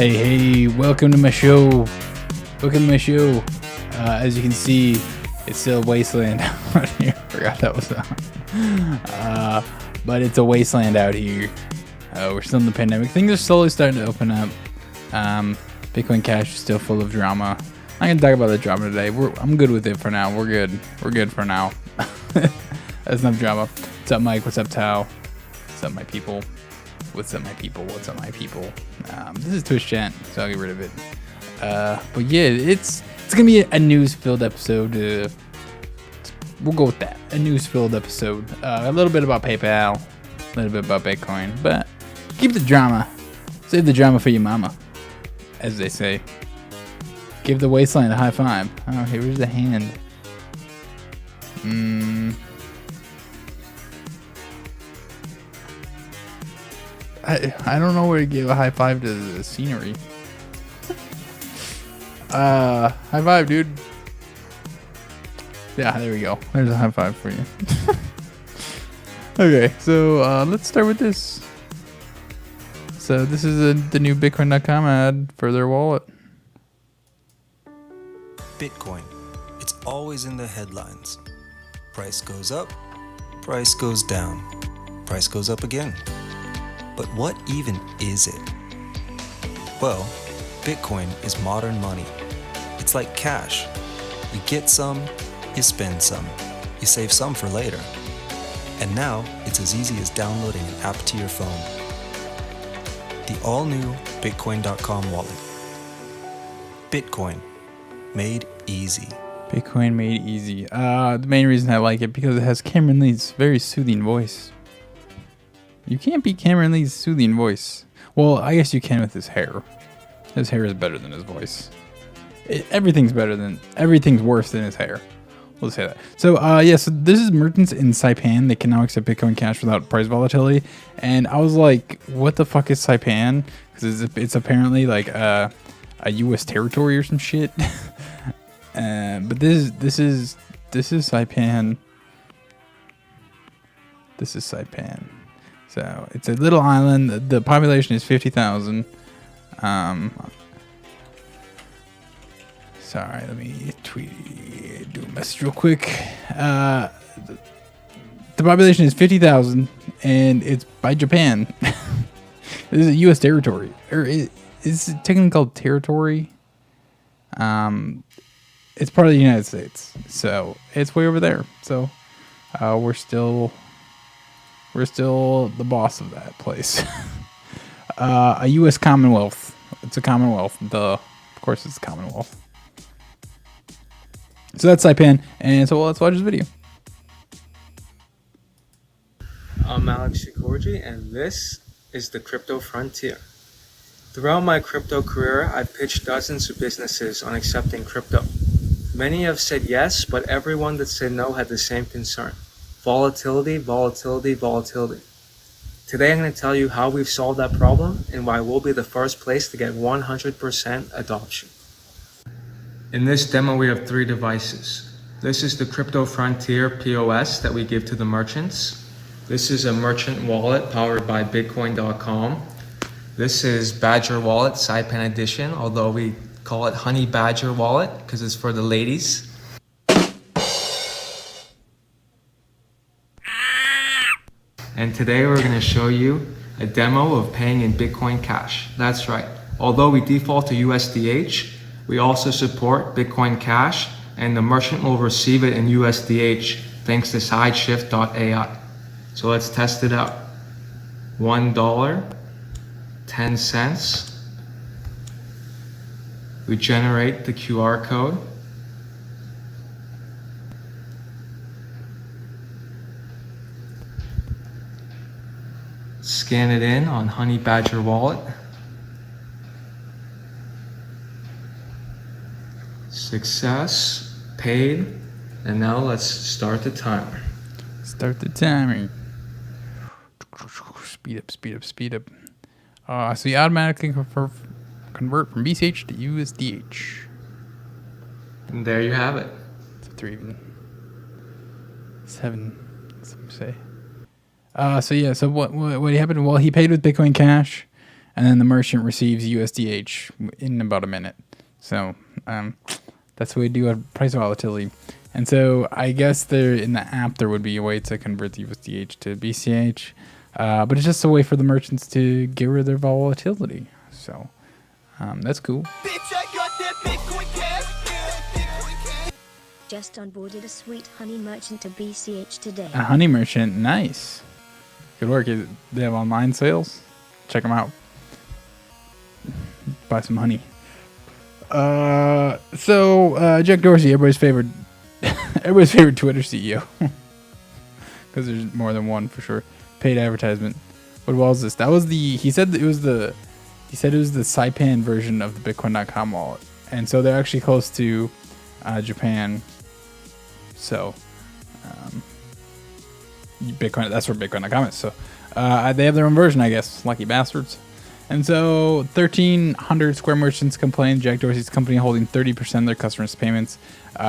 Hey, welcome to my show. Welcome to my show. As you can see, it's still a wasteland out here. Forgot that was on. But it's a wasteland out here. We're still in the pandemic. Things are slowly starting to open up. Bitcoin Cash is still full of drama. I'm going to talk about the drama today. I'm good with it for now. We're good. We're good for now. That's enough drama. What's up, Mike? What's up, Tao? What's up, my people? What's up, my people? What's up, my people? This is Twitch chat, so I'll get rid of it. But yeah, it's gonna be a news-filled episode. We'll go with that. A news-filled episode. A little bit about PayPal, a little bit about Bitcoin, but keep the drama. Save the drama for your mama, as they say. Give the wasteland a high five. Oh, here's the hand. I don't know where to give a high five to the scenery. High five, dude. Yeah, there we go. There's a high five for you. Okay, so let's start with this. So this is the new Bitcoin.com ad for their wallet. Bitcoin. It's always in the headlines. Price goes up, price goes down, price goes up again. But what even is it? Well, Bitcoin is modern money. It's like cash. You get some, you spend some, you save some for later. And now it's as easy as downloading an app to your phone. The all-new Bitcoin.com wallet. Bitcoin, made easy. Bitcoin made easy. The main reason I like it because it has Cameron Lee's very soothing voice. You can't beat Cameron Lee's soothing voice. Well, I guess you can with his hair. His hair is better than his voice. Everything's worse than his hair. We'll say that. So, so this is merchants in Saipan. They can now accept Bitcoin Cash without price volatility. And I was like, what the fuck is Saipan? Because it's apparently like a U.S. territory or some shit. But this is Saipan. This is Saipan. So it's a little island. The population is 50,000. Sorry, let me do a message real quick. The population is 50,000, and it's by Japan. This is a U.S. territory, or it's technically called territory. It's part of the United States, so it's way over there. So we're still the boss of that place. A U.S. Commonwealth. It's a Commonwealth. Of course it's a Commonwealth. So that's Saipan. And so let's watch this video. I'm Alex Shikorji, and this is the Crypto Frontier. Throughout my crypto career, I've pitched dozens of businesses on accepting crypto. Many have said yes, but everyone that said no had the same concern. Volatility, volatility, volatility. Today I'm going to tell you how we've solved that problem and why we'll be the first place to get 100% adoption. In this demo we have 3 devices. This is the Crypto Frontier POS that we give to the merchants. This is a merchant wallet powered by Bitcoin.com. This is Badger Wallet Saipan Edition, although we call it Honey Badger Wallet because it's for the ladies. And today we're going to show you a demo of paying in Bitcoin Cash. That's right. Although we default to USDH, we also support Bitcoin Cash, and the merchant will receive it in USDH thanks to Sideshift.ai. So let's test it out. $1, 10 cents. We generate the QR code. Scan it in on Honey Badger Wallet. Success, paid, and now let's start the timer. Start the timer. Speed up. So you automatically convert from BCH to USDH. And there you have it. So 3 even. 7, some say. So what happened? Well, he paid with Bitcoin Cash. and then the merchant receives USDH in about a minute. So that's the way to do a price volatility. And so I guess there in the app there would be a way to convert the USDH to BCH, but it's just a way for the merchants to get rid of their volatility. So that's cool. Just onboarded a sweet honey merchant to BCH today. A honey merchant, nice. Good work. They have online sales. Check them out. Buy some honey. So Jack Dorsey, everybody's favorite Twitter CEO, because there's more than one for sure. Paid advertisement. What was this? That was he said it was the Saipan version of the Bitcoin.com wallet, and so they're actually close to Japan. So Bitcoin, that's where Bitcoin.com is. So they have their own version, I guess. Lucky bastards. And so 1,300 Square merchants complained Jack Dorsey's company holding 30% of their customers' payments.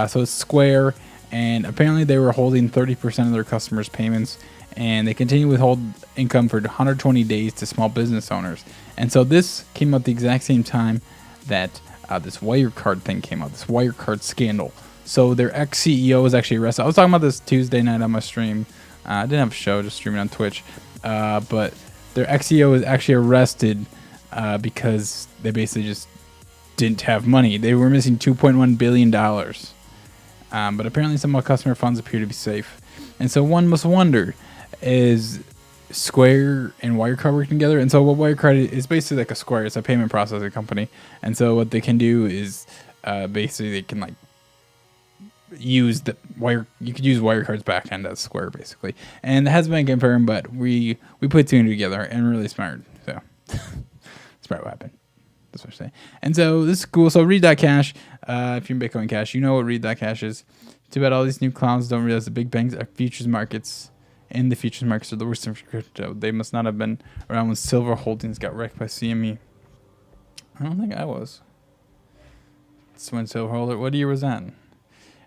So it's Square, and apparently they were holding 30% of their customers' payments, and they continue to withhold income for 120 days to small business owners. And so this came out the exact same time that this Wirecard thing came out, this Wirecard scandal. So their ex-CEO was actually arrested. I was talking about this Tuesday night on my stream. I didn't have a show, just streaming on Twitch. But their ex-CEO was actually arrested because they basically just didn't have money. They were missing $2.1 billion. But apparently some of customer funds appear to be safe. And so one must wonder, is Square and Wirecard working together? And so what Wirecard is basically like a Square. It's a payment processing company. And so what they can do is basically they can like use the wire. You could use Wirecard's backend as Square basically. And it has been confirmed, but we put two together and really smart. So smart weapon. That's what I'm saying. And so this is cool. So Read.Cash, if you're in Bitcoin Cash, you know what Read.Cash is. Too bad all these new clowns don't realize the big banks are futures markets, and the futures markets are the worst in crypto. They must not have been around when silver holdings got wrecked by CME. I don't think I was. It's when silver holder. What year was that?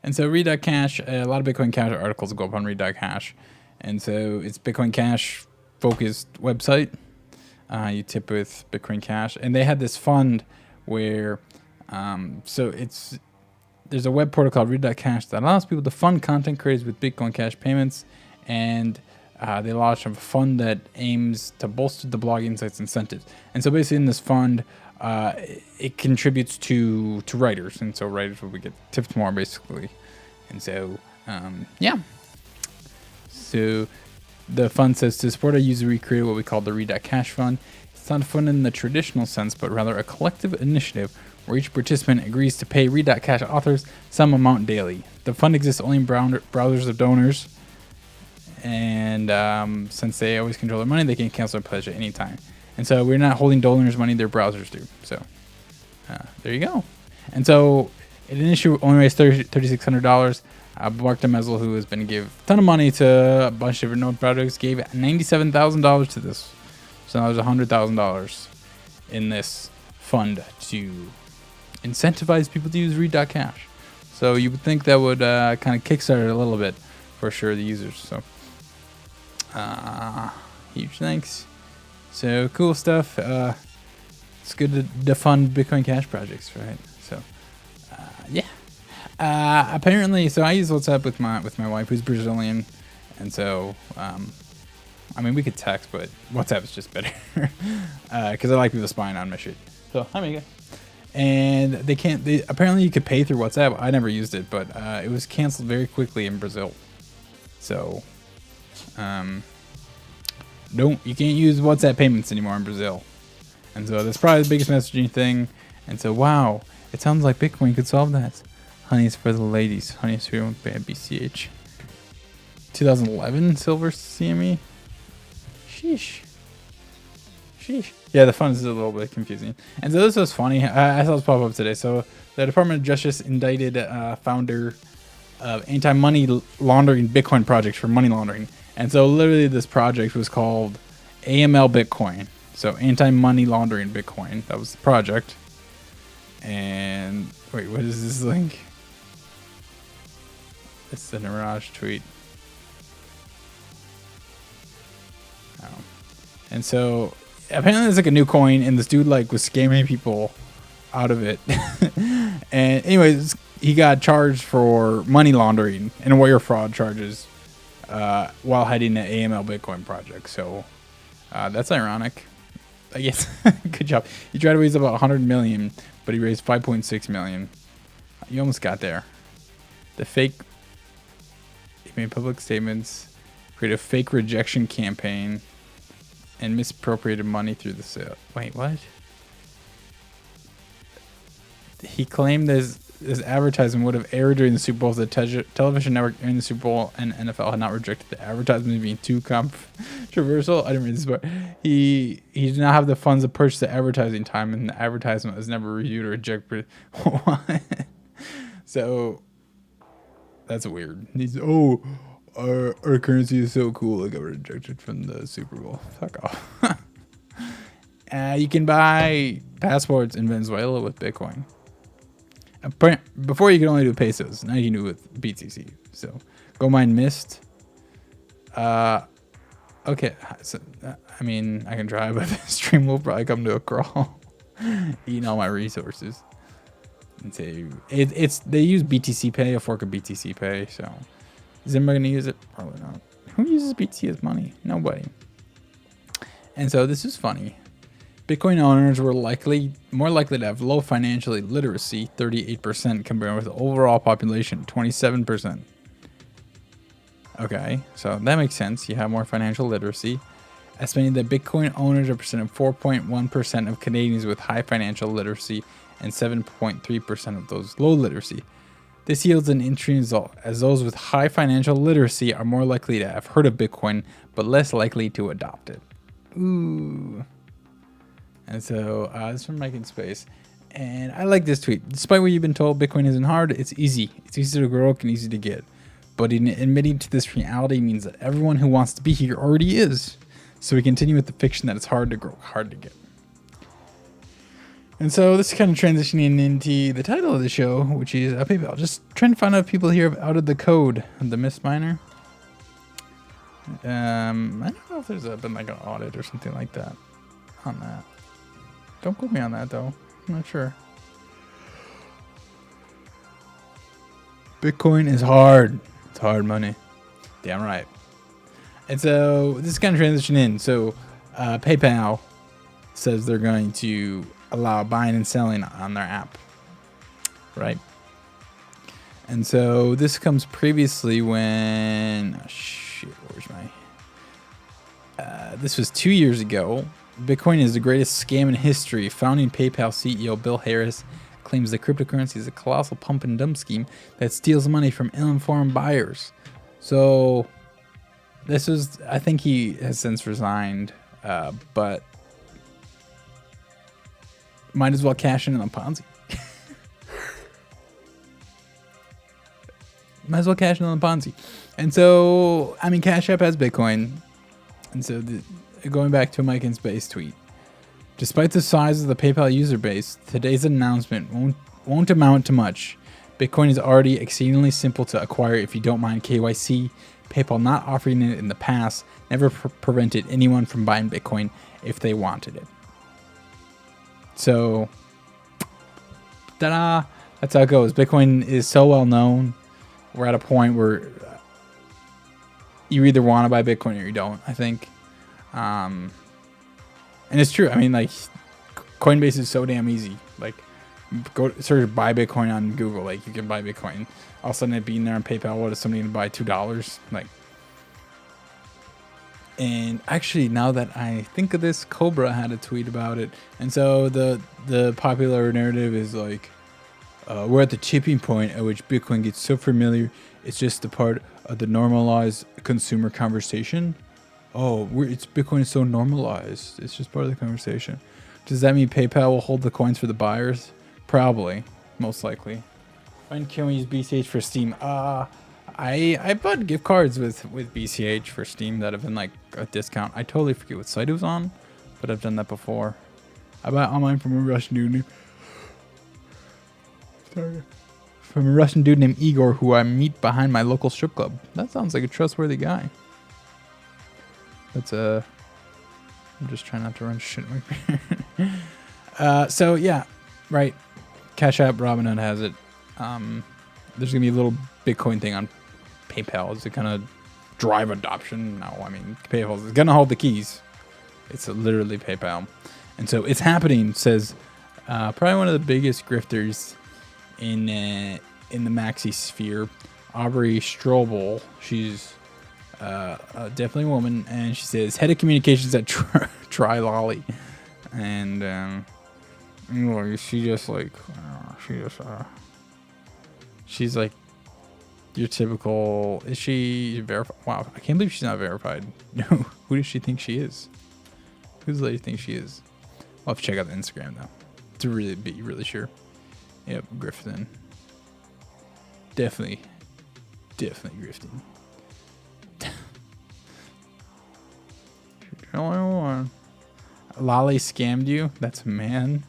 And so Read.Cash, a lot of Bitcoin Cash articles go up on Read.Cash. And so it's Bitcoin Cash focused website. You tip with Bitcoin Cash. And they had this fund where, there's a web portal called Read.Cash that allows people to fund content creators with Bitcoin Cash payments. And they launched a fund that aims to bolster the blog insights incentives. And so basically in this fund, it contributes to writers, and so writers will get tipped more basically. And so so the fund says to support our user, we created what we call the Read.Cash fund. It's not a fund in the traditional sense, but rather a collective initiative where each participant agrees to pay Read.Cash authors some amount daily. The fund exists only in browsers of donors, and since they always control their money, they can cancel their pledge at any time. And so we're not holding donors' money, their browsers do. So there you go. And so it initially only raised $3,600. Mark DeMezel, who has been give a ton of money to a bunch of different node projects, gave $97,000 to this. So now there's $100,000 in this fund to incentivize people to use Read.Cash. So you would think that would kind of kickstart it a little bit for sure, the users. So huge thanks. So cool stuff. It's good to fund Bitcoin Cash projects, right? So apparently, so I use WhatsApp with my wife, who's Brazilian, and so I mean we could text, but WhatsApp is just better because I like people spying on my shit. So hi, Mega. And they apparently you could pay through WhatsApp. I never used it, but it was canceled very quickly in Brazil. So you can't use WhatsApp payments anymore in Brazil. And so that's probably the biggest messaging thing. And so, wow, it sounds like Bitcoin could solve that. Honey is for the ladies. Honey is for bad BCH. 2011 silver CME. Sheesh. Yeah, the fund is a little bit confusing. And so this was funny. I saw this pop up today. So the Department of Justice indicted founder of anti-money laundering Bitcoin projects for money laundering. And so literally this project was called AML Bitcoin. So anti-money laundering Bitcoin. That was the project. And wait, what is this link? It's the Niraj tweet. Oh. And so apparently there's like a new coin, and this dude like was scamming people out of it. And anyways, he got charged for money laundering and wire fraud charges while heading the AML Bitcoin project. So that's ironic. I guess. Good job. He tried to raise about 100 million, but he raised 5.6 million. You almost got there. The fake. He made public statements, created a fake rejection campaign, and misappropriated money through the sale. Wait, what? He claimed this advertisement would have aired during the Super Bowl if the television network during the Super Bowl and NFL had not rejected the advertisement being too controversial. I didn't read this part. He did not have the funds to purchase the advertising time, and the advertisement was never reviewed or rejected. What? So that's weird. He's our currency is so cool it got rejected from the Super Bowl. Fuck off. You can buy passports in Venezuela with Bitcoin. Before you could only do pesos. Now you can do it with BTC. So go mine Mist. Okay. So, I mean, I can try, but the stream will probably come to a crawl. Eating all my resources. And say they use BTC Pay, a fork of BTC Pay. So is anybody gonna use it? Probably not. Who uses BTC as money? Nobody. And so this is funny. Bitcoin owners were more likely to have low financial literacy, 38%, compared with the overall population, 27%. Okay, so that makes sense. You have more financial literacy. Estimating that Bitcoin owners represented 4.1% of Canadians with high financial literacy and 7.3% of those low literacy. This yields an interesting result, as those with high financial literacy are more likely to have heard of Bitcoin, but less likely to adopt it. Ooh. And so this is from Mike in Space. And I like this tweet. Despite what you've been told, Bitcoin isn't hard. It's easy. It's easy to grow and easy to get. But in admitting to this reality means that everyone who wants to be here already is. So we continue with the fiction that it's hard to grow, hard to get. And so this is kind of transitioning into the title of the show, which is PayPal. Just trying to find out if people here have outed the code of the Mist Miner. I don't know if there's been like an audit or something like that on that. Don't quote me on that, though. I'm not sure. Bitcoin is hard. It's hard money. Damn right. And so this is kind of transition in. So PayPal says they're going to allow buying and selling on their app. Right? And so this comes previously when... Oh, shit, where's my... this was 2 years ago. Bitcoin is the greatest scam in history. Founding PayPal CEO Bill Harris claims that cryptocurrency is a colossal pump and dump scheme that steals money from ill-informed buyers. So this is, I think he has since resigned, but might as well cash in on Ponzi. Might as well cash in on Ponzi. And so, I mean, Cash App has Bitcoin. And so going back to Mike in Space tweet. Despite the size of the PayPal user base, today's announcement won't amount to much. Bitcoin is already exceedingly simple to acquire if you don't mind KYC. PayPal not offering it in the past never prevented anyone from buying Bitcoin if they wanted it. So, ta-da! That's how it goes. Bitcoin is so well known. We're at a point where you either want to buy Bitcoin or you don't, I think. And it's true. I mean, like, Coinbase is so damn easy. Like, go search buy Bitcoin on Google. Like, you can buy Bitcoin. All of a sudden, it being there on PayPal, what is somebody to buy $2? Like, and actually, now that I think of this, Cobra had a tweet about it. And so the popular narrative is like, we're at the tipping point at which Bitcoin gets so familiar, it's just a part of the normalized consumer conversation. Oh, Bitcoin is so normalized. It's just part of the conversation. Does that mean PayPal will hold the coins for the buyers? Probably, most likely. When can we use BCH for Steam? I bought gift cards with BCH for Steam that have been like a discount. I totally forget what site it was on, but I've done that before. I bought online from a Russian dude. From a Russian dude named Igor, who I meet behind my local strip club. That sounds like a trustworthy guy. That's I'm just trying not to run shit. So yeah, right. Cash App, Robinhood has it. There's gonna be a little Bitcoin thing on PayPal. Is it gonna drive adoption? No, I mean PayPal is gonna hold the keys. It's literally PayPal, and so it's happening. Says probably one of the biggest grifters in the maxi sphere, Aubrey Strobel. She's definitely a woman, and she says head of communications at Try Lolly, and she just like she's like your typical. Is she verified? Wow, I can't believe she's not verified. No, who does she think she is? Who does the lady think she is? I'll have to check out the Instagram though to really be really sure. Yep, grifting. Definitely grifting. Lolly scammed you? That's a man.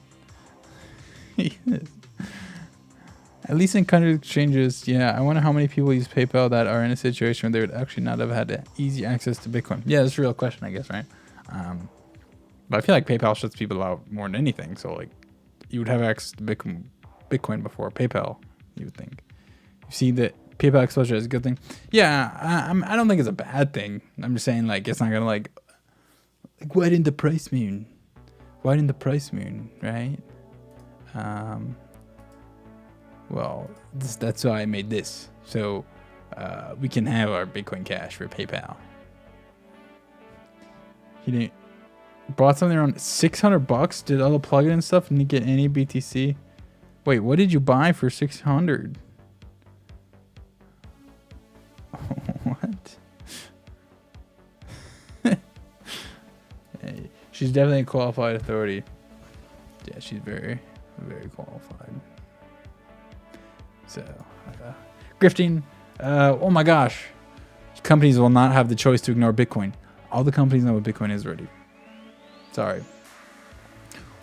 At least in country exchanges, yeah. I wonder how many people use PayPal that are in a situation where they would actually not have had easy access to Bitcoin. Yeah, that's a real question, I guess, right? But I feel like PayPal shuts people out more than anything. So, like, you would have access to Bitcoin before PayPal, you would think. You see that PayPal exposure is a good thing? Yeah, I don't think it's a bad thing. I'm just saying, like, it's not going to, like, why didn't the price moon? Why didn't the price moon, right? Well, that's why I made this. So we can have our Bitcoin Cash for PayPal. He didn't bought something around $600. Did all the plugin and stuff and didn't get any BTC. Wait, what did you buy for 600? What? Hey, she's definitely a qualified authority. Yeah, she's very, very qualified. So, grifting. Oh my gosh. Companies will not have the choice to ignore Bitcoin. All the companies know what Bitcoin is already. Sorry.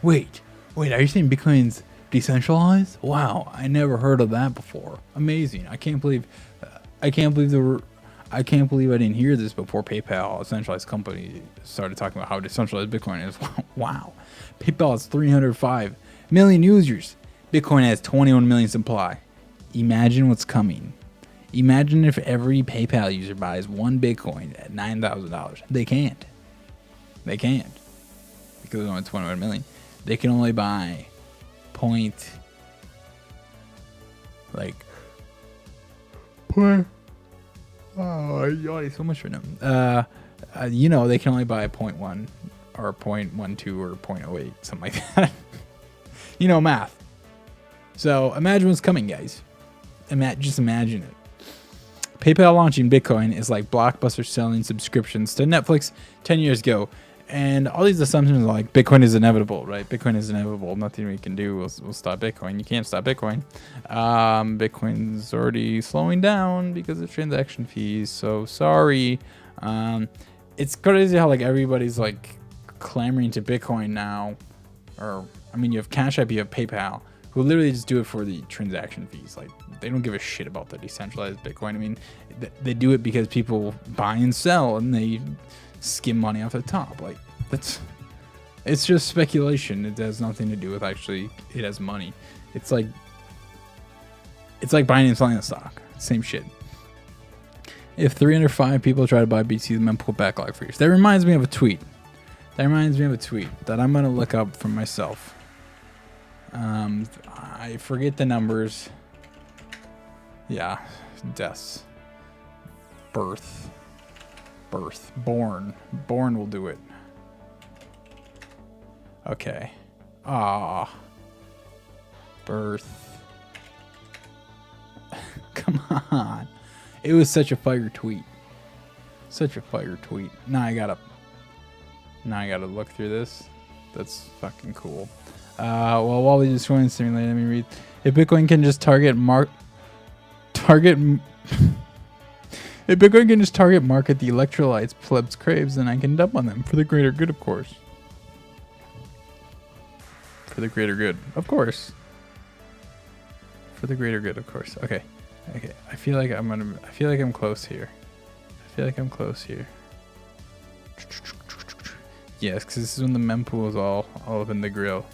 Wait, are you saying Bitcoin's decentralized? Wow, I never heard of that before. Amazing. I can't believe I didn't hear this before PayPal, a centralized company, started talking about how decentralized Bitcoin is. Wow. PayPal has 305 million users. Bitcoin has 21 million supply. Imagine what's coming. Imagine if every PayPal user buys one Bitcoin at $9,000. They can't. Because there's only 21 million. They can only buy so much for them. They can only buy 0.1 or 0.12 or 0.08, something like that. Math. So imagine what's coming, guys. Just imagine it. PayPal launching Bitcoin is like Blockbuster selling subscriptions to Netflix 10 years ago. And all these assumptions are like Bitcoin is inevitable, right? Bitcoin is inevitable. Nothing we can do will stop Bitcoin. You can't stop Bitcoin. Bitcoin's already slowing down because of transaction fees. So sorry. It's crazy how like everybody's like clamoring to Bitcoin now. You have Cash App, you have PayPal, who literally just do it for the transaction fees. Like they don't give a shit about the decentralized Bitcoin. They do it because people buy and sell and they skim money off the top. Like it's just speculation. It has nothing to do with actually it has money. It's like buying and selling a stock. Same shit. If 305 people try to buy BTC, the men pull backlog for years. That reminds me of a tweet that I'm gonna look up for myself. I forget the numbers. Yeah, deaths. Born will do it. Okay. Birth. Come on. It was such a fire tweet. Now I gotta look through this. That's fucking cool. While we just going to simulate, let me read. If Bitcoin can just target market the electrolytes plebs craves, then I can dump on them for the greater good, of course. For the greater good, of course. Okay. I feel like I'm close here. Yes, because this is when the mempool is all up in the grill.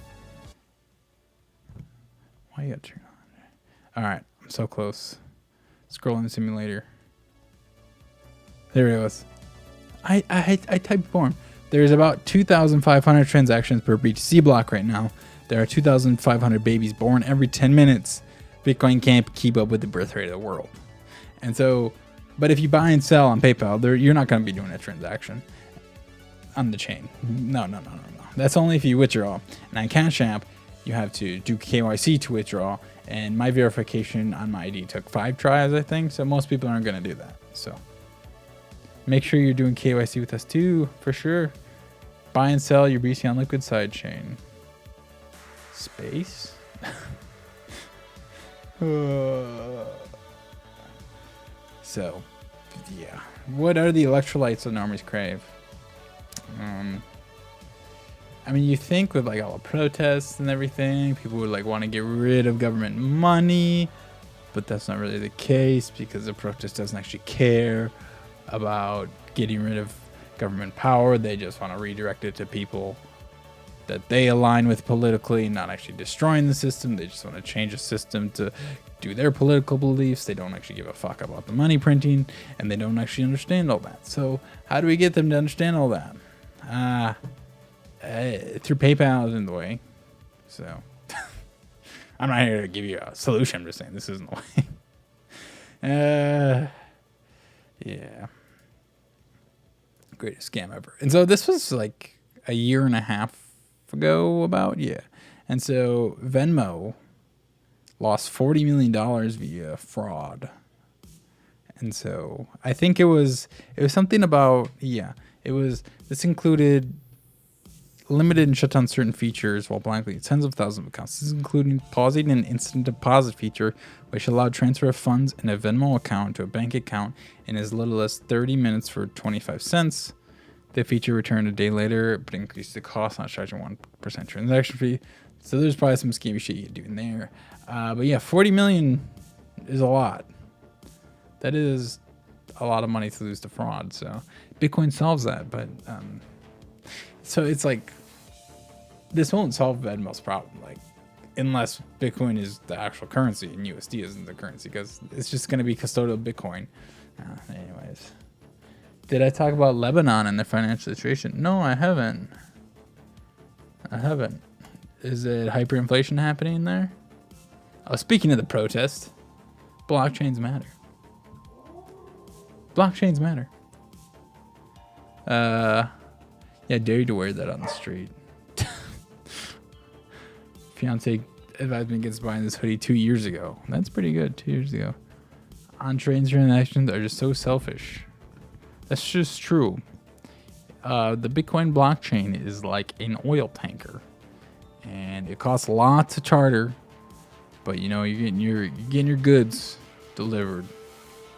Why you gotta turn on? All right, I'm so close. Scrolling the simulator. There it was. I typed born. There's about 2,500 transactions per BTC block right now. There are 2,500 babies born every 10 minutes. Bitcoin can't keep up with the birth rate of the world. And so, but if you buy and sell on PayPal, you're not going to be doing a transaction on the chain. No. That's only if you withdraw. And on Cash App, you have to do KYC to withdraw. And my verification on my ID took 5 tries, I think. So most people aren't going to do that. So make sure you're doing KYC with us too, for sure. Buy and sell your BC on Liquid sidechain. Space? So, yeah. What are the electrolytes that normies crave? I mean, you think with like all the protests and everything, people would like want to get rid of government money, but that's not really the case because the protest doesn't actually care about getting rid of government power. They just want to redirect it to people that they align with politically, not actually destroying the system. They just want to change the system to do their political beliefs. They don't actually give a fuck about the money printing, and they don't actually understand all that. So how do we get them to understand all that? Through PayPal is in the way. So I'm not here to give you a solution. I'm just saying this isn't the way. Yeah. Greatest scam ever. And so this was like a year and a half ago and so Venmo lost $40 million via fraud. And so I think it was something about this included limited and shut down certain features while blankly tens of thousands of accounts. This is including pausing an instant deposit feature which allowed transfer of funds in a Venmo account to a bank account in as little as 30 minutes for 25 cents. The feature returned a day later, but increased the cost, not charging 1% transaction fee. So there's probably some scammy shit you can do in there. But yeah, 40 million is a lot. That is a lot of money to lose to fraud. So Bitcoin solves that, but so it's like this won't solve Venmo's problem, like unless Bitcoin is the actual currency and USD isn't the currency, because it's just going to be custodial Bitcoin. Anyways. Did I talk about Lebanon and their financial situation? No, I haven't. Is it hyperinflation happening there? Oh, speaking of the protest, blockchains matter. Blockchains matter. Yeah, dare you to wear that on the street. Fiance advised me against buying this hoodie 2 years ago. That's pretty good, 2 years ago. On-chain transactions are just so selfish. That's just true. The Bitcoin blockchain is like an oil tanker, and it costs lots to charter, but you know you're getting your goods delivered,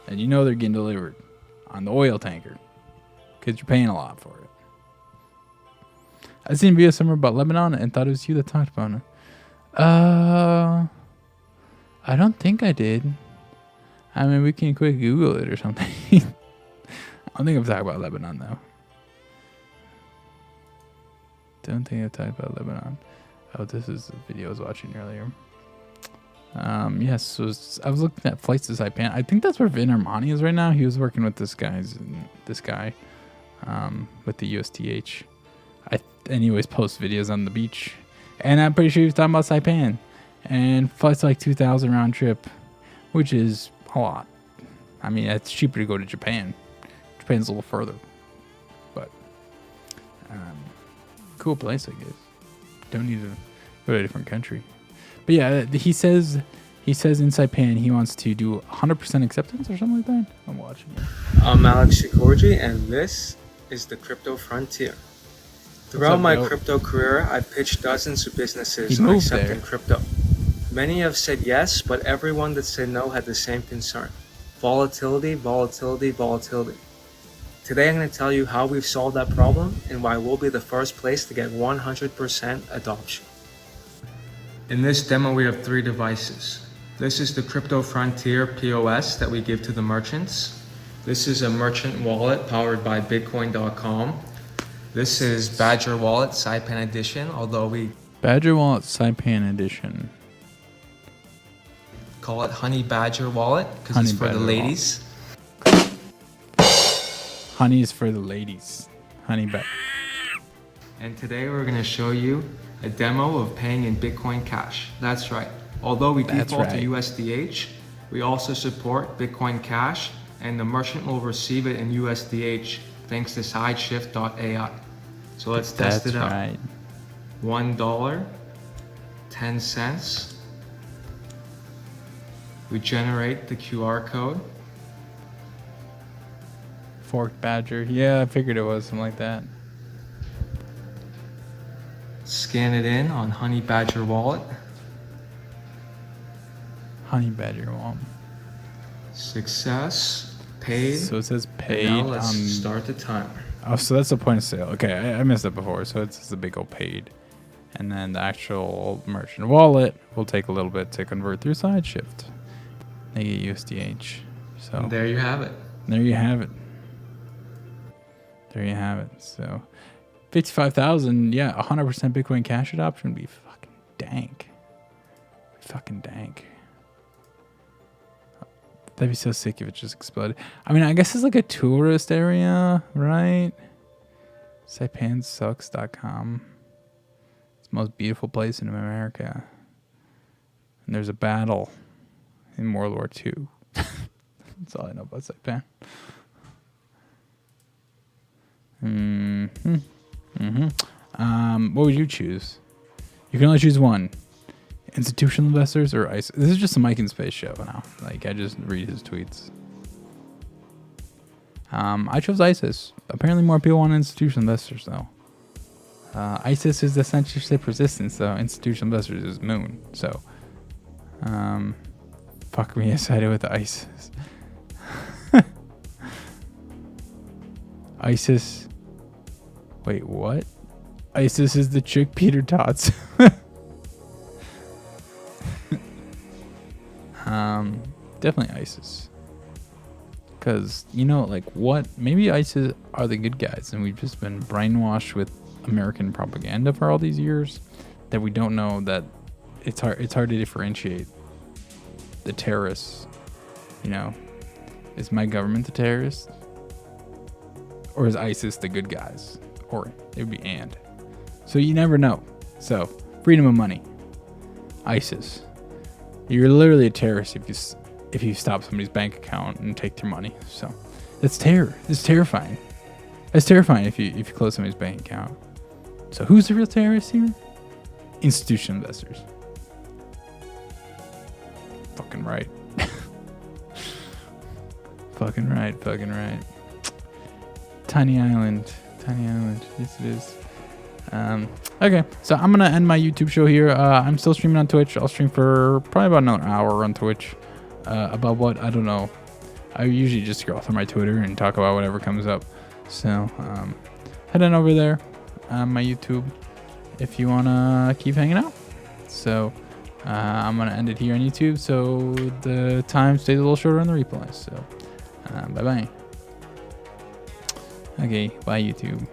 and you know they're getting delivered on the oil tanker because you're paying a lot for it. I seen a video somewhere about Lebanon and thought it was you that talked about it. I don't think I did. I mean, we can quick Google it or something. I don't think I'm talking about Lebanon, though. Don't think I talked about Lebanon. Oh, this is the video I was watching earlier. Yes, so I was looking at flights to Saipan. I think that's where Vin Armani is right now. He was working with this guy, with the USTH. And he always posts videos on the beach. And I'm pretty sure he was talking about Saipan. And flights like 2,000 round trip, which is a lot. I mean, it's cheaper to go to Japan. Japan's a little further, but cool place, I guess. Don't need to go to a different country. But yeah, he says in Saipan he wants to do 100% acceptance or something like that. I'm watching it. I'm Alex Shikorji, and this is the Crypto Frontier. Throughout my crypto career, I've pitched dozens of businesses on accepting crypto. Many have said yes, but everyone that said no had the same concern. Volatility, volatility, volatility. Today I'm going to tell you how we've solved that problem and why we'll be the first place to get 100% adoption. In this demo we have 3 devices. This is the Crypto Frontier POS that we give to the merchants. This is a merchant wallet powered by Bitcoin.com. This is Badger Wallet Saipan Edition, although we Badger Wallet Saipan Edition. call it Honey Badger Wallet because Honey it's for the Badger ladies. Honey is for the ladies. Honey Badger. And today we're going to show you a demo of paying in Bitcoin Cash. That's right. Although we That's default right. to USDH, we also support Bitcoin Cash, and the merchant will receive it in USDH thanks to sideshift.ai. So let's test That's it out. right. $1, 10 cents. We generate the QR code. Forked Badger. Yeah, I figured it was something like that. Scan it in on Honey Badger Wallet. Honey Badger Wallet. Success. Paid. So it says paid. Now let's start the timer. Oh, so that's the point of sale. Okay, I missed that before. So it's the big old paid. And then the actual merchant wallet will take a little bit to convert through SideShift. They get USDH. So And there you have it. there you have it. There you have it. So 55,000, yeah, 100% Bitcoin Cash adoption would be fucking dank. Fucking dank. That'd be so sick if it just exploded. I mean, I guess it's like a tourist area, right? Saipansucks.com. It's the most beautiful place in America. And there's a battle in World War II. That's all I know about Saipan. What would you choose? You can only choose one. Institutional investors or ISIS? This is just a Mike in Space show now. Like, I just read his tweets. I chose ISIS. Apparently more people want institutional investors, though. ISIS is the censorship resistance, though. Institutional investors is Moon. So, fuck me, I sided with ISIS. ISIS. Wait, what? ISIS is the chick Peter Tots. Definitely ISIS. Because, you know, like, what? Maybe ISIS are the good guys, and we've just been brainwashed with American propaganda for all these years that we don't know that it's hard to differentiate the terrorists. You know, is my government the terrorist? Or is ISIS the good guys? Or it would be and. So you never know. So, freedom of money. ISIS. You're literally a terrorist if you stop somebody's bank account and take their money. So that's terror. It's terrifying. It's terrifying if you close somebody's bank account. So who's the real terrorist here? Institutional investors. Fucking right. Fucking right. Tiny island. Yes, it is. Okay, so I'm gonna end my YouTube show here. I'm still streaming on Twitch. I'll stream for probably about another hour on Twitch. About what? I don't know. I usually just scroll through my Twitter and talk about whatever comes up. So head on over there on my YouTube if you wanna keep hanging out. So I'm gonna end it here on YouTube, so the time stays a little shorter on the replay. So bye bye. Okay, bye YouTube.